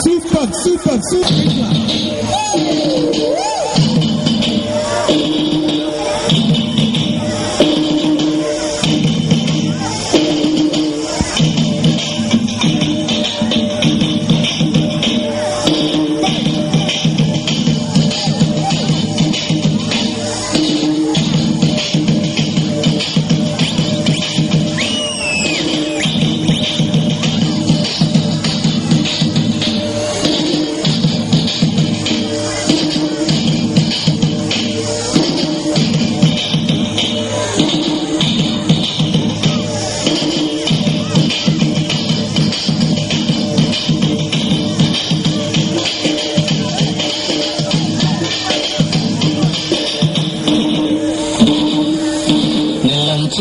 Super super super.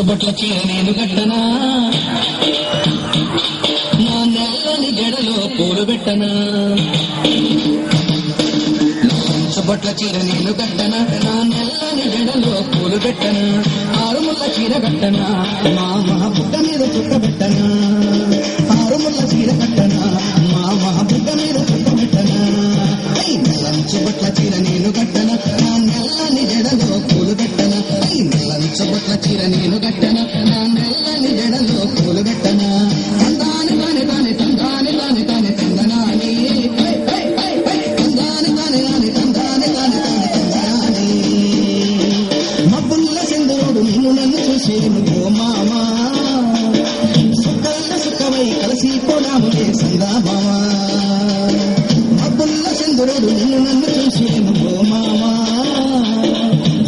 బొట్ల చీర నేను కట్టనా, నా నెల్లని జడలో పూలు పెట్టనా. బొట్ల చీర నేను కట్టనా, నా నెల్లని జడలో పూలు పెట్టనా. ఆరుముళ్ళ చీర కట్టనా, మా బుట్ట మీద చుట్ట పెట్టనా. ఆరుముళ్ళ చీర కట్టనా, మా బుట్ట మీద చుట్ట పెట్టనా. నెల్లంచు బొట్ల చీర నేను కట్టనా, నా నెల్లని జడలో పూలు పెట్టనా. నెల్లంచు బొట్ల చీర నేను కట్టనా, నా నెల్లని జడలో పూలు పెట్టనా. తందాని తానే తానే తందాని తానే తానే తందనాని, తందాని తానే తానే తందాని తానే తానే తందనాని. మబ్బుల్ల సింధుడు నిన్ను నన్ను చూసేను ఓ మామా, సుక్కల్ల సుక్కవై కలిసి పోదాములే సందా మామా. మబ్బుల్ల సింధుడు నిన్ను నన్ను చూసేను ఓ మామా,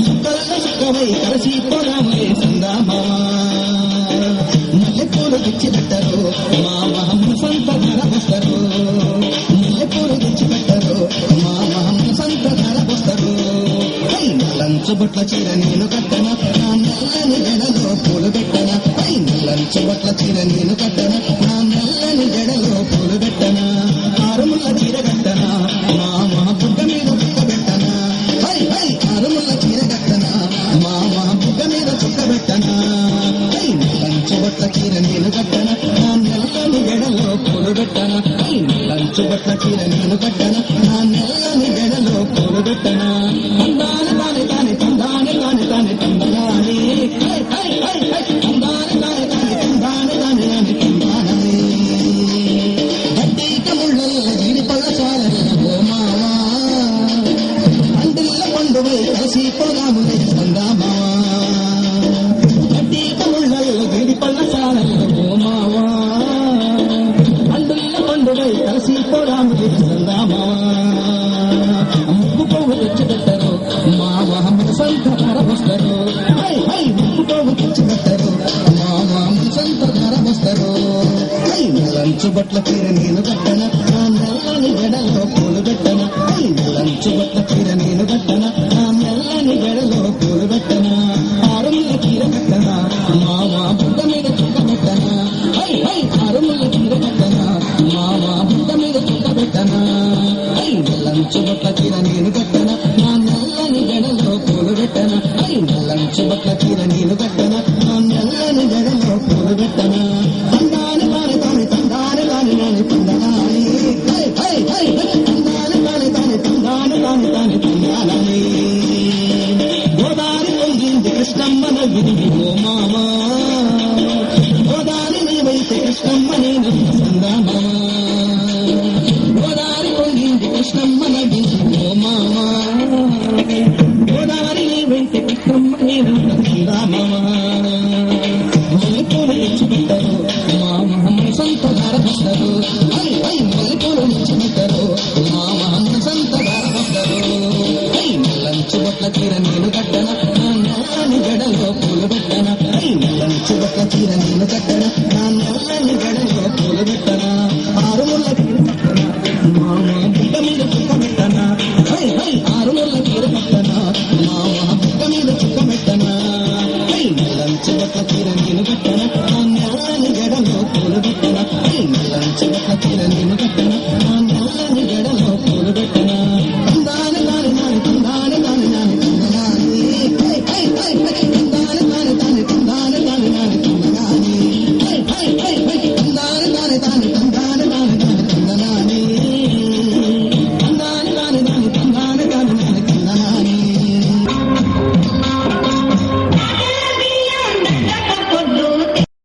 సుక్కల్ల సుక్కవై కలిసి పోదాములే సందా మామా. మల్లెపూలు తెచ్చి పెట్టరు మామ సంత ధర వస్తారు. మల్లెపూలు తెచ్చి పెట్టరు మామ సంత ధర వస్తారు. లంచు బొట్ల చీర నేను కట్టనా, నా నెల్లని జడలో పూలు పెట్టనా. లంచు బొట్ల చీర నేను కట్టనా, నా నెల్లని జడలో పూలు పెట్టనా. ఆరుముళ్ళ చీర కట్టనా, మామ బుగ్గ మీద చుక్క పెట్టనా. ఆరుముళ్ళ చీర కట్టనా, మామ బుగ్గ మీద చుక్క పెట్టనా. లంచు బొట్ల చీర నేను కట్టనా, నా నెల్లని జడలో పూలు పెట్టనా. లంచు బొట్ల చీర నేను కట్టనా, నా నెల్లని జడలో పూలు పెట్టనా. తందాని తానే తానే తందాని తానే తానే తందనాని, తందాని తానే తానే తందాని తానే తానే తందానని. గడ్డీక ముళ్ళల్ల జీడి పళ్ళ చాలన ఓ మావా, అందిల్ల పండువై కలిసి పోదాములే సందా మావా. గడ్డీక ముళ్ళల్ల జీడి పళ్ళ చాలన ఓ మావా, అందిల్ల పండువై కలిసి పోదాములే సందా మావా. ముక్కు పోగు తెచ్చి పెట్టరు మామ సంత ధర వస్తారు. ముక్కు పోగు తెచ్చి పెట్టరు మామ సంత ధర వస్తారు. లంచు బొట్ల చీర నేను కట్టనా, నా నెల్లని జడలో పూలు పెట్టనా. లంచు బొట్ల చీర నేను కట్టనా, నా నెల్లని జడలో పూలు పెట్టనా. ఆరుముళ్ళ చీర కట్టనా, మామ బుట్ట మీద చుట్ట పెట్టనా. ఆరుముళ్ళ చీర కట్టనా, మామ బుట్ట మీద చుట్ట పెట్టనా. లంచు బొట్ల చీర నేను కట్టనా, నా నెల్లని జడలో పూలు పెట్టనా. లంచు బొట్ల చీర నేను కట్టనా, నా నెల్లని జడలో పూలు పెట్టనా. తందాని తానే తానే తందాని తానే తానే తందనాని, తందాని తానే తానే తందాని తానే తానే తందనాని. గోదారి పొంగింది కృష్ణమ్మ నవ్వింది ఓ మామా, గోదారి నీవైతే కృష్ణమ్మ నేను సందా మామా. గోదారి పొంగింది కృష్ణమ్మ నవ్వింది ఓ మామా, గోదారి నీవైతే కృష్ణమ్మ నేను సందా మామా. మల్లెపూలు తెచ్చి పెట్టరు మామ సంత ధర వస్తారు. మల్లెపూలు తెచ్చి పెట్టరు మామ సంత ధర వస్తారు. లంచు బొట్ల చీర నేను కట్టనా, నా నెల్లని జడలో పూలు పెట్టనా. లంచు బొట్ల చీర నేను కట్టనా, నా నెల్లని జడలో పూలు పెట్టనా. ఆరుముళ్ళ చీర కట్టనా, మామ